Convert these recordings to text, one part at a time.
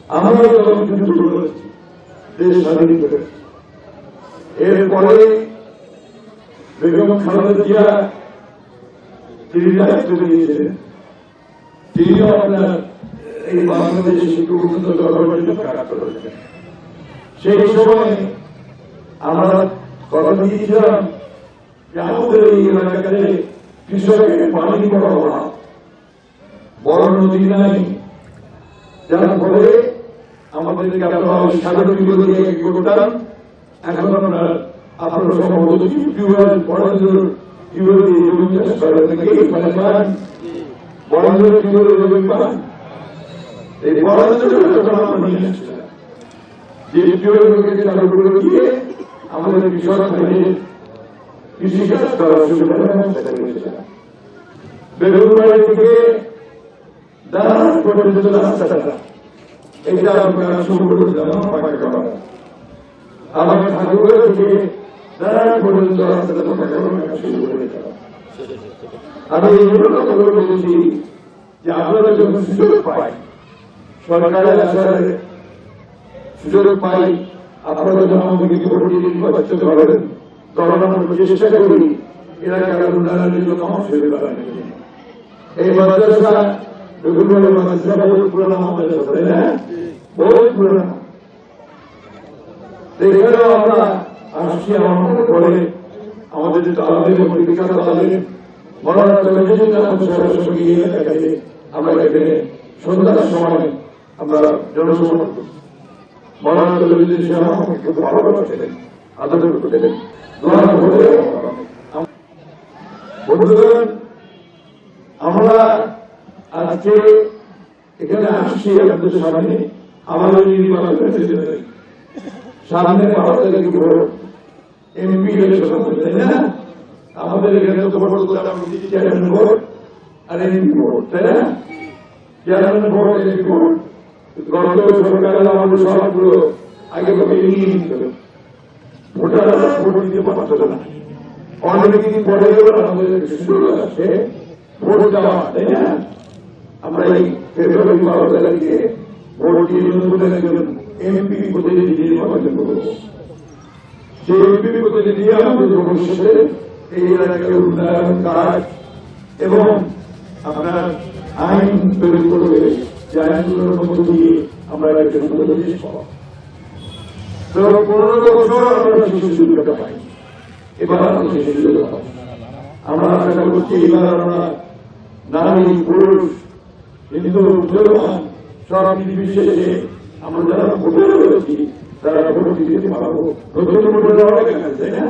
আমরা যখন যুদ্ধ করেছি দেশ স্বাধীন করেছি, এরপরে বেগম খালেদা জিয়া তিনি দায়িত্ব দিয়েছিলেন, তিনিও আপনার এই বাংলাদেশে একটু উন্নত করবার জন্য কাজ করেছেন। সেই সময় আমরা কথা দিয়েছিলাম যে আমাদের এই এলাকাতে কৃষকের পানি বড় অভাব, বড় নদী নাই, যার ফলে আমাদেরকে আপনারা সাগর দিয়ে করতাম। এখন আপনারা সম্ভবত টিউবওয়েল বড়জোর টিউবওয়েল দিয়ে জমি চাষ করার থেকে পানি পান, বড়জোর টিউবওয়েল জমি পান। এই বড়জোর আমরা নিয়ে আসছিলাম যে টিউবওয়েলকে চালু করে দিয়ে আমাদের কৃষক ভাইদের কৃষিকাজ করার সুবিধার ব্যবস্থা করেছিলাম। বেগুনবাড়ি থেকে দাঁড়ান পর্যন্ত রাস্তাটা এটা আপনারা শুরু করে দিলাম পাকা করা। আমার ঠাকুর থেকে দাঁড়ান পর্যন্ত রাস্তাটা পাকা করা শুরু করে দিলাম। আমি এইগুলো কথা বলেছি যে আপনারা যখন সুযোগ পাই, সরকারের আসার সুযোগ পাই, আপনারা যখন আমাকে নির্বাচিত করেন, তখন আমরা চেষ্টা করি এলাকার উন্নয়নের জন্য অংশীদার করার জন্য। এই মাদ্রাসা বেগুনবাড়ি মাদ্রাসা বহু পুরানো মাদ্রাসা, তাই না? বহু পুরানো। এখানেও আমরা আসছি আমার পরে আমাদের তাদের বিখ্যাত তাদের মরানা টেলিভিশন সঙ্গে এলাকাতে আমরা এখানে সন্ধ্যার সময় আমরা জনসভা মরানা টেলিভিশন আমাকে খুব ভালোবাসেন, আদর করেন। বন্ধুগণ, আমরা আজকে এখানে আসছি আপনাদের সামনে আমাদের সামনে 12 তারিখ ভোট, এমপি ইলেকশন, তাই না? আমাদের এখানে তো ভোট চেয়ারম্যান ভোট আর এমপি ভোট, তাই না? চেয়ারম্যান ভোট, এমপি ভোট গত সরকারের আমাদের সবগুলো আগে ভাবে এগিয়ে নিতে হবে। ভোটাররা ভোট দিতে পারত না, অনেকদিন পরে আমাদের সুযোগ আছে ভোট দেওয়া, তাই না? আমরা এই ফেব্রুয়ারি 12 তারিখে ভোট দিয়ে নতুন একজন এমপি প্রতিনিধি নির্বাচন করব। সেই এমপি প্রতিনিধি আমাদের ভবিষ্যতে এই এলাকার উন্নয়ন কাজ এবং আপনার আইন তৈরি করবে, যে আইনগুলোর মধ্য দিয়ে আমরা একটা সুন্দর দেশ পাবো। 15 বছর আমরা সেই সুযোগটা পাই, এবার আমরা সেই সুযোগ পাবো। আমরা আশা করছি এবার আমরা নারী পুরুষ হিন্দু মুসলমান সব নির্বিশেষে আমরা যারা ভোটে রয়েছি তারা ভোট দিতে পারবো। নতুন ভোটার অনেক আছে, তাই না?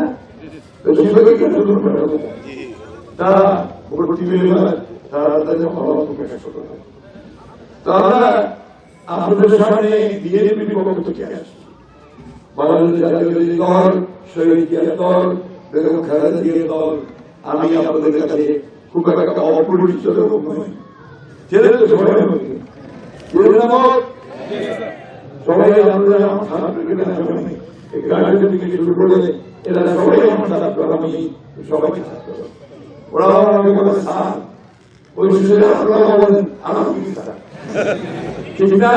তারা ভোট দিবে, তারা তাদের মতামত প্রকাশ করবে। তারা আপনাদের সামনে বিএনপির পক্ষ থেকে আসছে, বাংলাদেশ জাতীয়তাবাদী দল, শহীদ জিয়া দল, বেগম খালেদা জিয়া দল। আমি আপনাদের কাছে খুব একটা অপরিচিত লোক নই, ছেলে তো সবাই সবাই আমরা থেকে শুরু করে এরা সবাই আমার ছাত্র, আমি সবাইকে ছাত্র। ওরা আমাকে বলে স্যার, ওই আপনারা বলেন আমি স্যার, ঠিক না?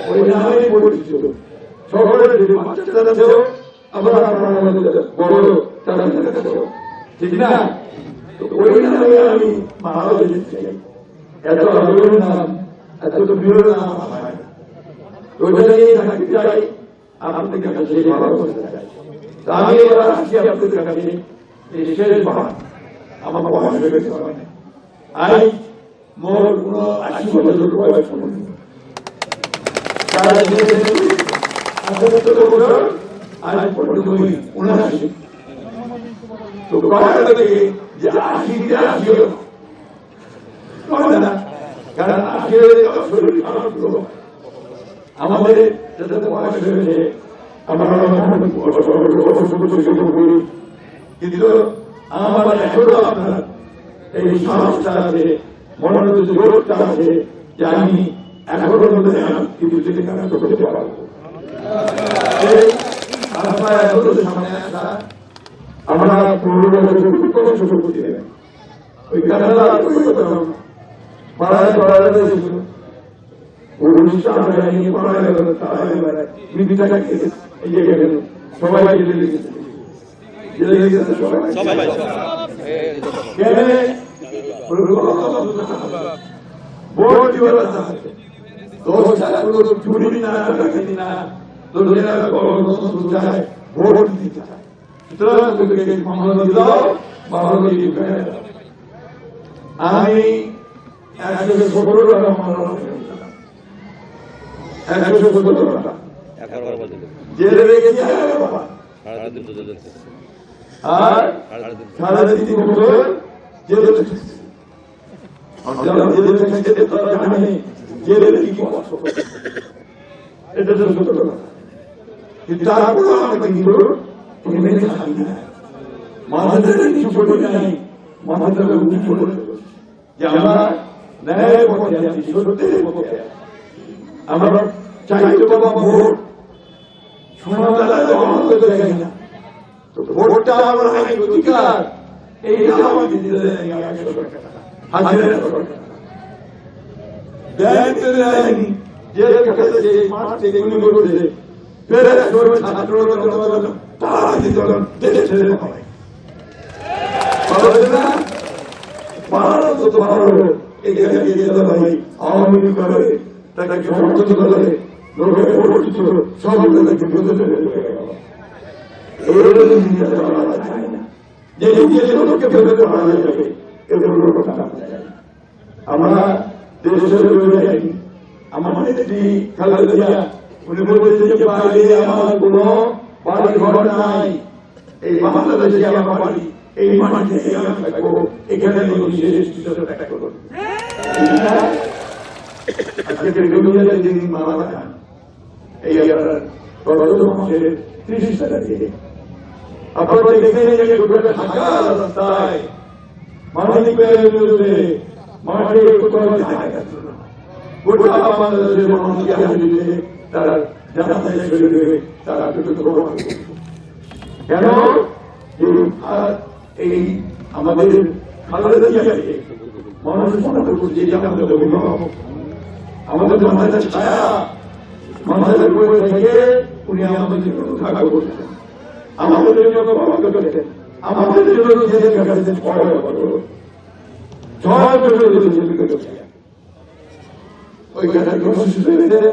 ওই নামেই পরিচিত সকলের বাচ্চারা ছিল, আবার আপনারা বড় তারা ছিল, ঠিক না? ওই নামে আমি মারা যেতে চাই। এত আদরের নাম, এত প্রিয় নাম হয় না, ওইটা নিয়ে থাকতে চাই, আপনাদের কাছে ভালোবাসতে চাই। আমি এবার আসছি আপনাদের কাছে এই শেষবার আমার বয়স হয়ে গেছে, আজ মোর 80 বছর বয়স, আজ পর্যন্ত 79। তো কথা থেকে যে 80 আসিও না, কারণ আমাদের যাতে বয়স হয়েছে আমরা কিন্তু আমার এখনো আপনার এই সাহসটা আছে, মনের মধ্যে জোরটা আছে যে আমি এখনো মধ্যে কিছু থেকে কাজ করতে পারবো। সামনে আসা আমরা 15 বছর সুযোগ দেবেন। ওই কানাডা পাড়ায় পাড়ায় পুরুষটা আমরা নিয়ে পড়া গেল তারা এবারে বিবিটাকে এই যে গেল সবাই জেলে গেছে সবাই গেলে ভোট দিবার আছে দোষ ছাড়া কোনো চুরি না ডাকাতি না দোষেরা যায় ভোট দিতে চায় সুতরাং তোদেরকে ক্ষমতা দিলাম বাবাকে আমি 117 টাকা মানলাম 117 টাকা জেলে রেখেছি আর 3.5 বছর জেলে রেখেছি জেলে থেকে তারা জানে জেলে কি কষ্ট এটা তো সত্য কথা কিন্তু তারপরে আমাকে কিন্তু মেনে থাকি না মাথাটা কিছু করে নাই মাথাটা উঁচু করে যে আমরা ন্যায় পথে আছি সত্যের পথে আছি আমরা চাইতে বাবা ভোট সোনা বেলায় আমাদের দেখাই না তো ভোটটা আমরা অধিকার এইটা আমাকে দিতে দেয় 100 টাকা হাজার টাকা ব্যাংকে দেয়নি জেলের কাছে যে মাঠ থেকে গুলি করছে ফেরে ছাত্ররা তারা দিতে দেশে ছেড়ে হয় ভারত তো ভালো এখানে গিয়ে ভাই আওয়ামী লীগ করে তাকে সমর্থন করে লোকে পরিচিত সব লোকে বিরোধী যে লোককে ফেরত মারা যাবে এগুলো কথা আমরা দেশের আমার একটি খেলা দিয়া উনি বলছেন যে বাইরে আমার কোনো বাড়ি ঘর নাই এই বাংলাদেশে আমার বাড়ি এই মাটিতে আমি থাকবো এখানে আজকে দুনিয়াতে যিনি মারা যান এই মাসের 30 টাকা দিয়ে আপনারা দেখেন যে গোটা ঢাকা রাস্তায় মানবিক বিরুদ্ধে মাঠে কোথাও জায়গা ছিল না গোটা বাংলাদেশের মানুষকে হারিয়ে তারা জানাতে চলে তারা কেন এই আমাদের খালেদা জিয়াকে মানুষ মনে করছে যে আমাদের অভিভাবক আমাদের মাথায় ছায়া মাথায় উপরে থেকে উনি আমাদের জন্য থাকা করছেন আমাদের জন্য বাবা করতেন আমাদের জন্য জেলে কাটাতেন 6 বছর 6 বছর জেলে কাটাতেন ওই কাটাকে অসুস্থ হয়েছেন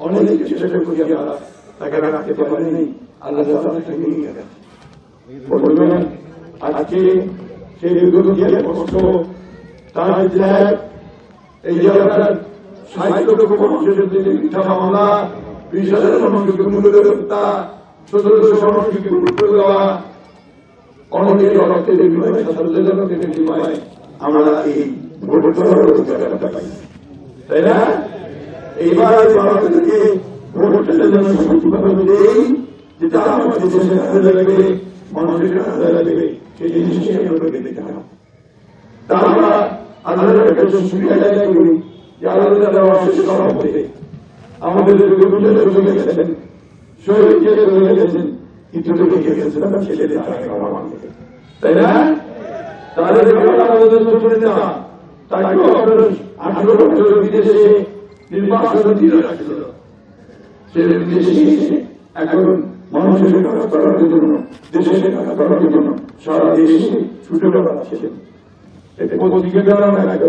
অনেক চেষ্টা করি আমরা তাকে রাখতে পারিনি আল্লাহ তাকে নিয়ে গেলেন বলবেন আজকে সেই বিরোধীদের কষ্ট তার ত্যাগ এই জায়গার 60 লক্ষ মানুষের মিথ্যা মামলা 20,000 মানুষকে মূল্য হত্যা 1700 মানুষকে মূল্য দেওয়া অনেকের রক্তের বিনিময়ে ছাত্রদের রক্তের বিনিময়ে আমরা এই ভোটটা পাই তাই না এইবার ভারতকে ভোটের জন্য সঠিকভাবে দেই যেটা আমাদের দেশে কাজে লাগবে মানুষের কাজে লাগবে সেই জিনিসকে আমরা দেখতে হবে তা আমরা আল্লাহর কাছে শুকরিয়া আদায় করি যে আল্লাহ তাআলা শেষ করার পথে আমাদের বিরুদ্ধে চলে গেছেন শহীদ চলে গেছেন কিন্তু দেখে গেছেন তারা ছেলেদের তাই না তাহলে আমাদের চলে না তাকে 18 বছর বিদেশে নির্বাসন দিয়ে রাখছিল সে বিদেশে এখন মানুষের কাজ করার জন্য দেশের কাজ করার জন্য সারা দেশে ছুটে বেড়াচ্ছেন এতে পত্রিকা দ্বারা আমাকে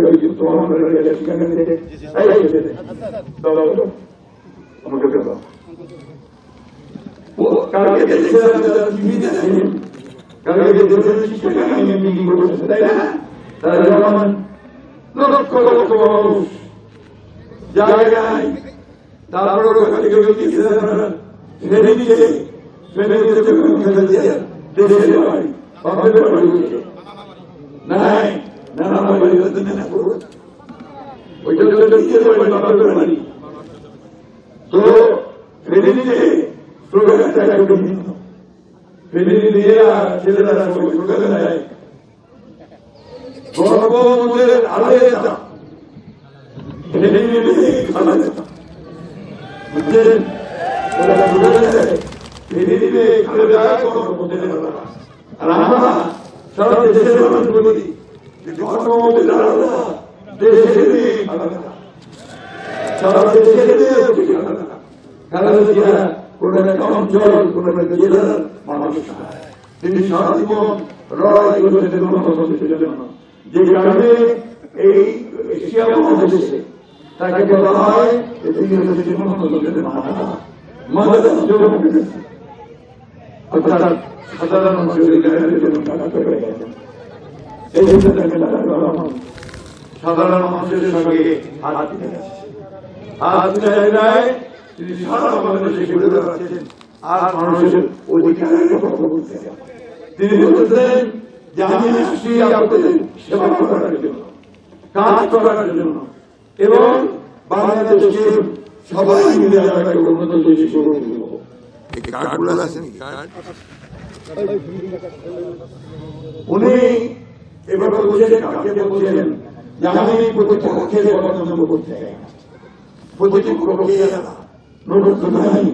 লক্ষ লক্ষ মানুষ জায়গায় তারপরে নাই নানা বাড়ি তো ফেলে দিলে ফেলে দিয়ে ছেলেরা স্লোগান দেয় গর্ভবতীর আলাদা ফেলে দিলে আলাদা বুঝছেন ফেলে দিলে আলাদা গর্ভবতীর আলাদা আর আমরা সারা দেশের মানুষ বলি গর্ভবতীর আলাদা দেশের আলাদা সারা দেশে খেলাধুলা কোন একটা অঞ্চল কোন একটা জেলার মানুষ তিনি সারা জীবন লড়াই করেছেন গণতন্ত্রের জন্য, যে কারণে এই এশিয়া মহাদেশে তাকে বলা হয় তিনি হচ্ছেন গণতন্ত্রের মাতা অর্থাৎ সাধারণ মানুষের অধিকারের জন্য কাজ করে গেছেন। এই জন্য তাকে সাধারণ মানুষের সঙ্গে হাত মিলাচ্ছে, হাত মিলায় তিনি সারা বাংলাদেশে ঘুরে বেড়াচ্ছেন আর মানুষের অধিকারের কথা বলছেন। তিনি বলতেন যে আমি আসছি আপনাদের সেবা করার জন্য, কাজ করার জন্য, এবং বাংলাদেশকে সবাই মিলে একটা উন্নত দেশে গড়ে তুলব। উনি এবার বলছেন, কাকে বলছেন যে আমি প্রতিটি পক্ষের গণতন্ত্র করতে চাই, প্রতিটি পক্ষে নৈবত্য নাই,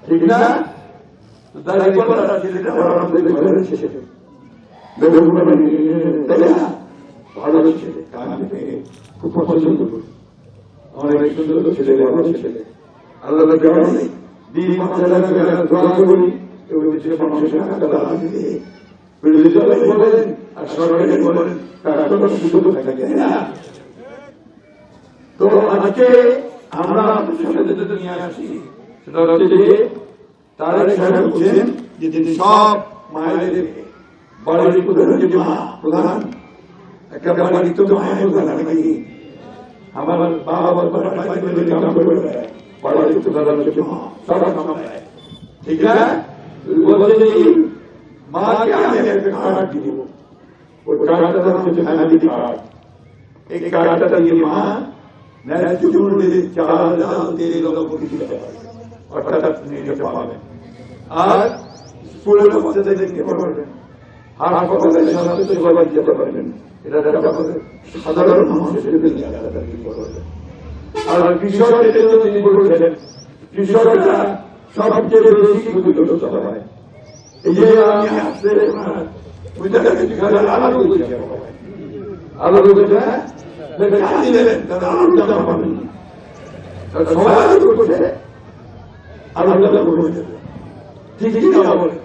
ঠিক না? ভালো ছেলে, খুব পছন্দ করি, অনেক সুন্দর ছেলে, ভালো ছেলে, আল্লাহ দিন দোয়া করি বলেন আর সরকারি বলেন তার কোনো সুযোগ থাকে না। তো আজকে আমরা নিয়ে আসি সেটা হচ্ছে যে তারা বলছেন যে তিনি সব মায়েদের বাড়ির প্রধান, যে মা প্রধান, একটা বাড়ি তো মায়ের প্রধান নাকি, আমার বাবা কাম করে বাড়ির প্রধান সব সামলায়, ঠিক না? বলছে যে মাকে আমি একটা কার্ড দিব, ওই কার্ডটা হচ্ছে ফ্যামিলি কার্ড। এই কার্ডটা দিয়ে মা ন্যায্য মূল্যে চাল ডাল তেল লবণ দিতে পারবে, অর্থাৎ নিজে পাবেন। আর স্কুলের বাচ্চাদের দেখতে পারবেন, হাসপাতালে সেবা দিতে পারবেন, এটা সাধারণ মানুষের আর কৃষকের জন্য তিনি বলেছেন কৃষকরা সবচেয়ে বেশি ক্ষতিগ্রস্ত হয়। এই যে আমি আসতে আলাদা বলছে সবাই করছে আলাদা বলছে, ঠিক ঠিক না বলে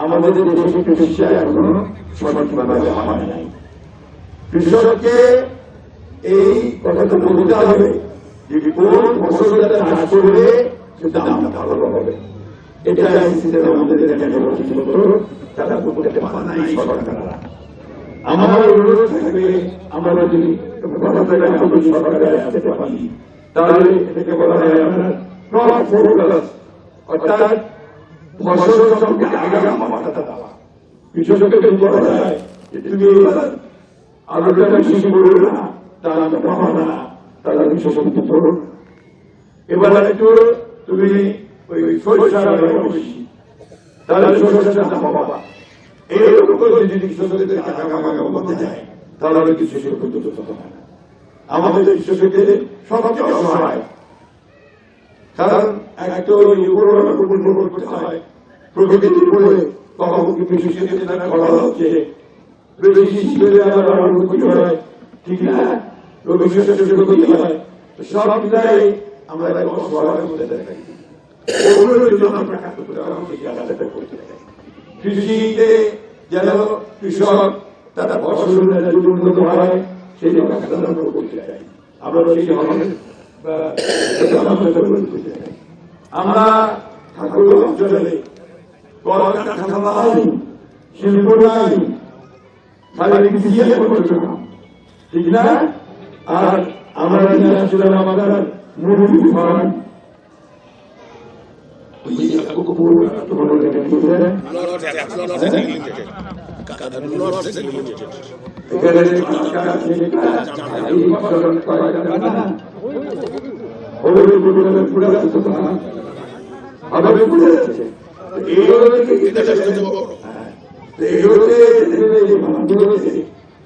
আমাদের দেশে কৃষি এখনো সঠিকভাবে হয় নাই। কৃষককে এই কথাটা বলতে হবে যে কোন ফসলটা চাষ করলে সেটা দামটা ভালো হবে। এটা আমাদের তারা করতে পারে নাই সরকাররা। আমার অনুরোধ থাকবে আমরা যদি সরকারে আসতে পারি তাহলে এটাকে বলা হয় আপনার ক্রপ ফোকাস, অর্থাৎ ফসল সম্পর্কে আগাম মাথাটা দেওয়া। কৃষককে বলা যায় যে তুমি আলুটা কৃষি করবে না, তারা পাবো না, তারা কৃষককে করো। এবার একটু তুমি ওই সরষার বেশি, তাহলে সরষার দাম পাবা। এইরকম করে যদি কৃষকদের আগাম বলতে যায় তাহলে কৃষকের ক্ষতি হবে না। আমাদের কৃষকদের সবচেয়ে অসহায়, কারণ একটা নির্ভর করতে হয় প্রকৃতির উপরে, কখন কৃষি করা হচ্ছে, বেশি শীতের আবার ক্ষতি হয়, ঠিক না? ক্ষতি হয়, সব মিলাই আমরা অসহায় মধ্যে থাকি। কৃষিতে যেন কৃষক তারা ফসল উন্নত হয় সেই করতে চাই আমরা, সেই আমরা ঠাকুর অঞ্চলে কলকারখানা নাই, শিল্প নাই, ঠিক না? আর আমরা আসছিলাম আমাদের মুরগি ফার্ম,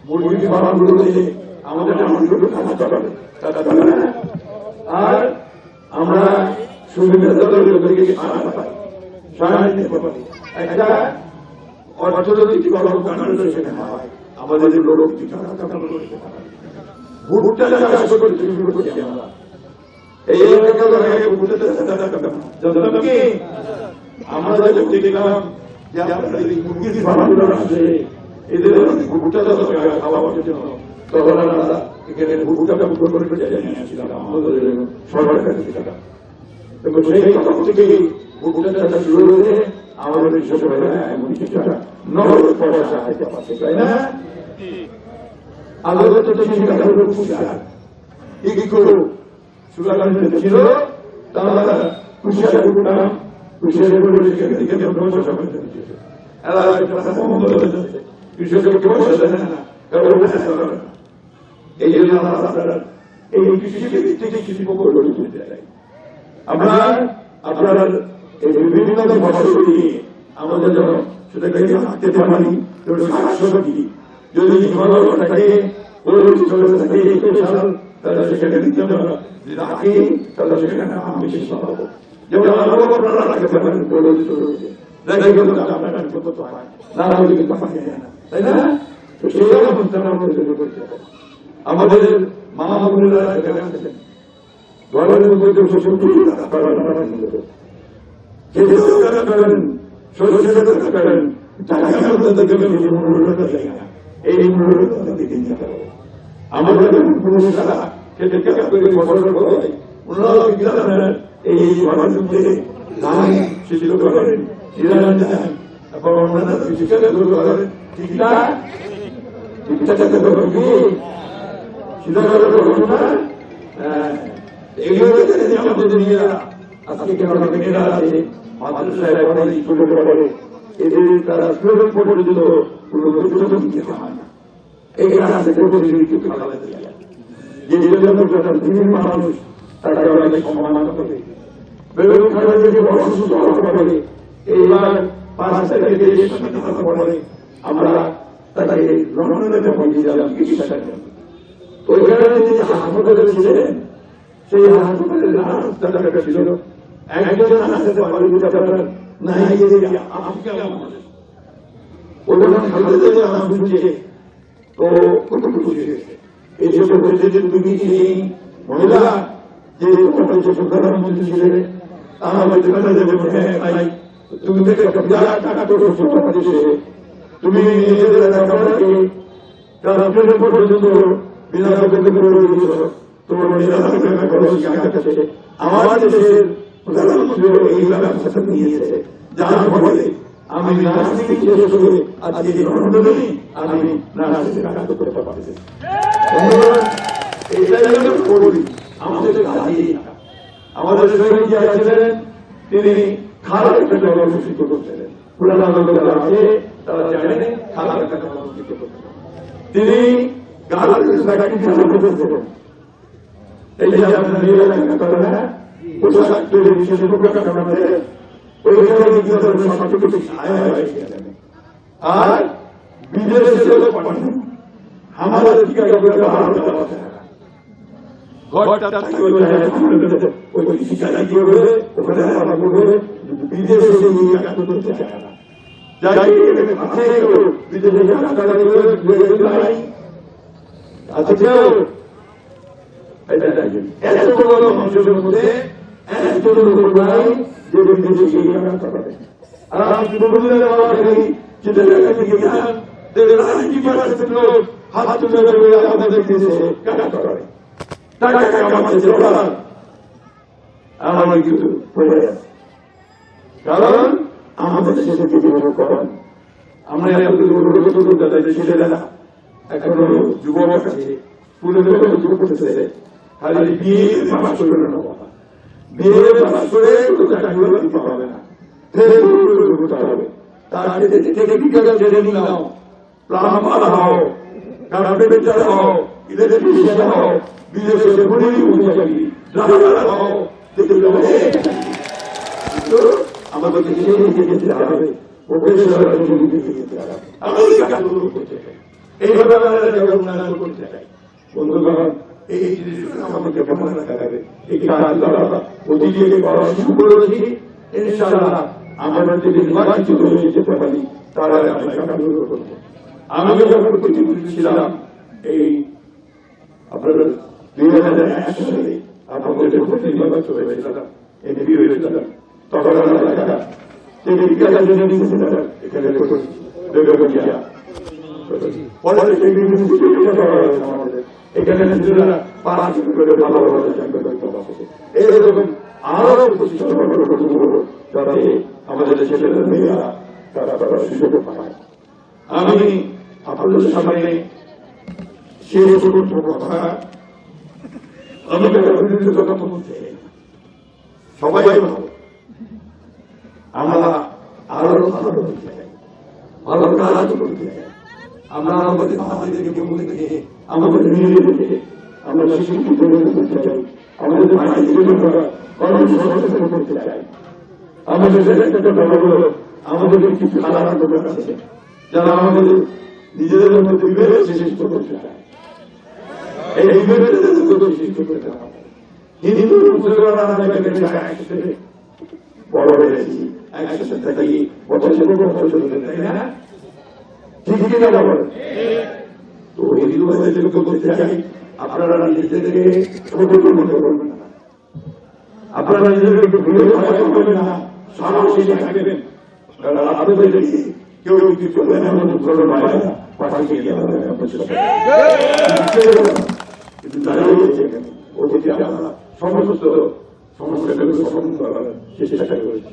মুরগি ফার্ম গুলোতে আমাদের আর আমরা সুবিধা পাই, সহায় নিতে পারি। একটা অর্থনৈতিক কর্মকাণ্ড সেখানে হয়, আমাদের লোক ভুট্টা চাষ করতে শুরু করছি আমরা। এই আমরা দেখলাম যে আপনাদের মুরগির ফার্মগুলো আছে, এদের ভুট্টা খাওয়ার জন্য তখন আমরা এখানে ভুট্টাটা করে জানিয়েছিলাম আমাদের সরকারের কাছে টাকা। এবং সেই তখন থেকে ভুট্টা চাষ শুরু হয়েছে আমাদের এমন কিছুটা নগদ পয়সা হাতে পাচ্ছে, তাই না? আলাদা তো কি করো সুগার ছিল, তারা কুশিয়ারে করতাম, কুশিয়ারে করে এই জন্য আমরা এই কৃষিকে কৃষি গড়ে তুলতে চাই। আমরা আপনার এই বিভিন্ন ফসলগুলি আমাদের যেন সেটাকে রাখতে পারি, শাকসবজি যদি ভালো থাকে তাহলে সেখানে রাখি, তাহলে সেখানে বেশি পাবো। যেমন আপনারা রাখতে পারেন তাই না? আমাদের মা বোনেরা ঘরের মধ্যে এই আমাদের পুরুষরা এই ধান সিদ্ধ করেন, এবং আমাদের মেয়েরা আজকে মেয়েরা আছে মাদ্রাসায় স্কুলে পড়ে, এদের তারা পর্যন্ত হয় না। এই মানুষ তারা অনেক সম্মান করে, এইবার 5 তারিখে পরে আমরা তাকে চিকিৎসার জন্য ওইখানে তিনি হাসপাতালে ছিলেন। সেই হাসপাতালের নাম ছিল একজন তুমি এই মহিলা যে প্রধানমন্ত্রী ছিলেন তুমি তুমি নিজেদের পর্যন্ত আমার দেশের প্রধানমন্ত্রী এই ব্যবস্থা নিয়েছে, যার ফলে আমি রাজনীতি শেষ করে আজকে আমি রাজনীতি করতে পারছি। আমাদের শহীদ ছিলেন, তিনি খারাপ একটা জনগোষ্ঠী করছিলেন, পুরানা আছে তারা জানেন খারাপ একটা জনগোষ্ঠী করছিলেন। তিনি এই যে আপনার পোশাক তৈরি আর বিদেশে আমাদের মানুষের মধ্যে আমার কিছু কারণ আমাদের দেশে করেন আমরা ছেলেরা এখনো যুবক আছে, যুবক করতেছে, খালি বিয়ে পাস করে না, বিয়ে পাস করে দিতে হবে না, তার টেকনিক্যাল ট্রেনিং নাও, প্লাম্বার হও, কার্পেন্টার হও, ইলেকট্রিশিয়ান হও, বিদেশে ড্রাইভার হও, আমাদেরকে যেতে হবে, এইভাবে আমরা উন্নয়ন করতে চাই। বন্ধুগণ, এই জিনিসগুলো আমাকে কেমন রাখা যাবে, এই কাজ অতীতে করা শুরু করেছি, ইনশাআল্লাহ আমরা যদি নির্বাচিত হয়ে যেতে পারি তারা আমরা অনুরোধ করবো। আমি যখন প্রতিনিধি ছিলাম এই আপনার 2001 সালে আমাদের যখন নির্বাচিত হয়েছিলাম এমপি হয়েছিলাম তখন আমরা এখানে এখানে এরকম আরো যাতে আমাদের ছেলেরা মেয়েরা তারা সুযোগ পায়। আমি আপনাদের সামনে শেষ কথা আমি কথা বলতে সবাই আমরা আরো ভালো করতে চাই, ভালো কাজ করতে চাই। আমরা আমাদের আমাদেরকে বলতে আমাদের মেয়েদেরকে আমরা শিক্ষিত করতে চাই, আমাদের ভাইদেরকে কর্মসংস্থান করতে চাই। আমাদের একটা বড় আমাদের কিছু খারাপ লোক আছে যারা আমাদের নিজেদের মধ্যে বিভেদ সৃষ্টি করতে চায়। এই বিভেদের সৃষ্টি করতে হবে। হিন্দু মুসলমান একসাথে বড় হয়েছি, একসাথে থাকি, তাই না? ঠিক কিনা বলেন? তো হিন্দু ভাইদেরকে করতে চাই আপনারা নিজেদেরকে ছোট মনে করবেন না, আপনারা নিজেদেরকে ভুলে করবেন না, সাহসী থাকবেন। কারণ আপনাদের কেউ কিছু মুসলমান ভাইরা পাশে গিয়ে কিন্তু দাঁড়িয়ে ওদেরকে আমরা সমস্ত সমস্যাগুলো সমাধান করার চেষ্টা করেছি।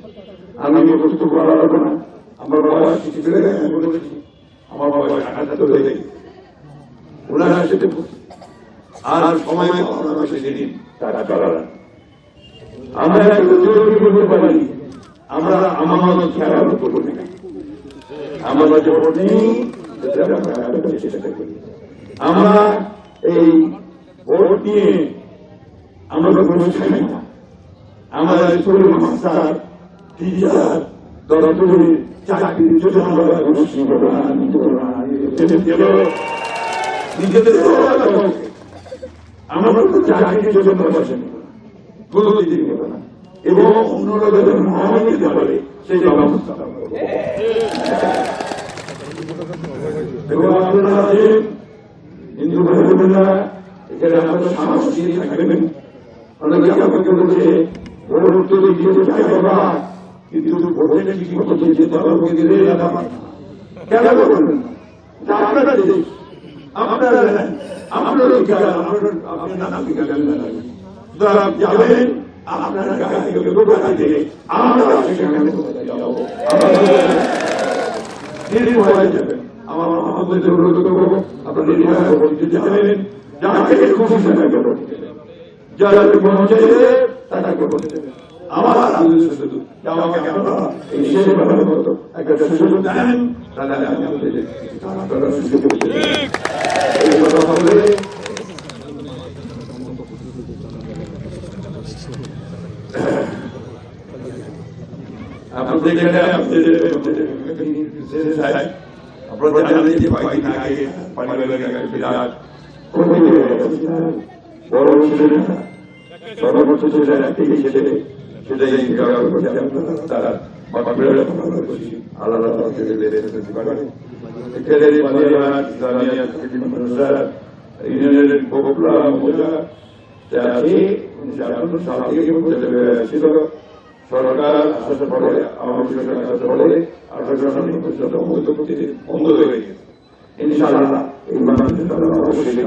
আমি বক্তব্য বাড়াবো না, আমার বাবা চিঠি করে বলেছি, আমার বাবা ঢাকাতে হয়ে ওনারা সেটা আর সময় আপনারা সেদিন টাকা চালালেন। আমরা বলতে পারি আমরা আমার খেয়াল করবো না, আমরা যখন নেই চেষ্টা করি। আমরা এই ভোট নিয়ে আমরা বসে না, আমরা স্কুল মাস্টার টিচার দরকারি চাকরির জন্য আমরা নিজেদের আমরা চাকরির জন্য বসেন কোনো দিন না এবং অন্যরা যাদের নাম দিতে পারে সেই ব্যবস্থা এবং আপনারা আছেন হিন্দু ভাই বোনেরা এখানে আপনারা সাহস দিয়ে থাকবেন। অনেকে আমাকে বলছে ভোট তো দিতে চাই বাবা, কিন্তু ভোটে কি করতে যেতে পারবো গেলে কেন বলবেন না? আপনারা দেশ, আপনারা আপনার আপনার নাম যাবেন, আপনারা আমরা সেখানে যাবেন। আমার আমাদের অনুরোধ করবো আপনারা যাবেন, যাকে খুশি সেটাকে ভোট দেবেন, যারা মন চাইবে তাকে ভোট দেবেন। আমার শুধু আমাকে আপনারা এই শেষবারের মতো একটা সুযোগ দেন, তাহলে আমি আপনাদের সুযোগ এই কথা বলে আপনাদের আপনারা জানেন যে কয়েকদিন আগে পারিবারিক বিরাট বড় ছেলে সর্বোচ্চ ছেলে একটি ছেলে সেটাই তারা আলাদা ইউনিয়নের ছিল সরকার আসার পরে আওয়ামী সরকার আসার পরে 18 পর্যন্ত বন্ধ হয়ে গেছে। ইনশাআল্লাহ এই মানুষের অবশ্যই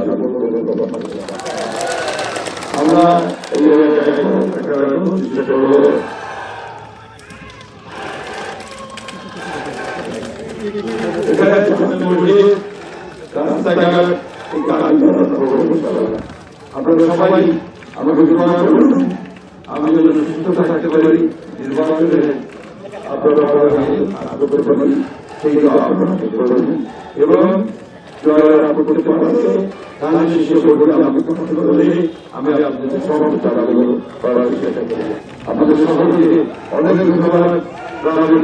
আমরা চেষ্টা করবো রাস্তাঘাট আপনারা সবাই আমাকে আমি যেন সুস্থ থাকতে পারি, নির্বাচনে আপনারা সেই এবং করতে পারবে আমি আপনাদের সবার চালাবো করার চেষ্টা করবো। আপনাদের সকলকে অনেক ধন্যবাদ। বাংলাদেশ